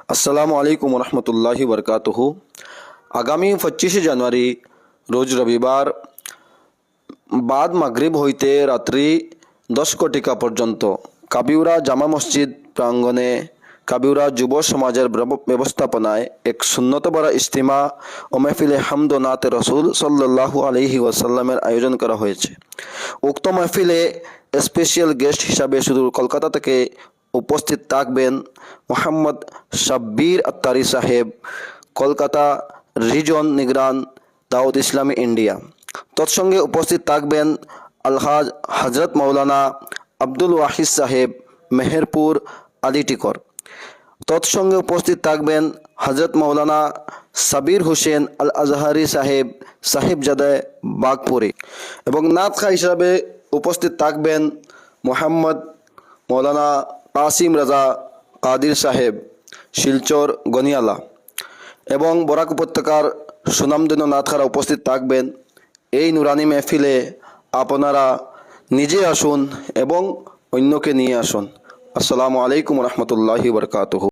আসসালামু আলাইকুম রহমতুল্লাহি বরকাতুহু। আগামী 25 জানুয়ারি রোজ রবিবার বাদ মাগরিব হইতে রাত্রি 10 ঘটিকা পর্যন্ত কাবিউরা জামা মসজিদ প্রাঙ্গণে কাবিউরা যুব সমাজের ব্যবস্থাপনায় এক সুন্নত বরা ইজতিমা ও মাহফিলে হামদ ও নাতে রসুল সাল্লাল্লাহু আলাইহি ওয়াসাল্লামের আয়োজন করা হয়েছে। উক্ত মাহফিলে স্পেশাল গেস্ট হিসাবে শুধু কলকাতা থেকে উপস্থিত থাকবেন মোহাম্মদ শাব্বির আত্তারি সাহেব, কলকাতা রিজন নিগরান দাউদ ইসলামী ইন্ডিয়া। তৎসঙ্গে উপস্থিত থাকবেন আলহাজ হজরত মৌলানা আব্দুল ওয়াহিদ সাহেব, মেহেরপুর আদিটিকর। তৎসঙ্গে উপস্থিত থাকবেন হজরত মৌলানা সাবির হোসেন আল আজহারি সাহেব, সাহেবজাদে বাগপুরি। এবং নাতখা হিসাবে উপস্থিত থাকবেন মোহাম্মদ মৌলানা কাসিম রাজা কাদির সাহেব, শিলচর গনিয়ালা। এবং বরাক উপত্যকার সুনামধন্য নাতখারা উপস্থিত থাকবেন। এই নুরানি মেহফিলে আপনারা নিজে আসুন এবং অন্যকে নিয়ে আসুন। আসসালামু আলাইকুম রহমতুল্লাহি বরকাতুহু।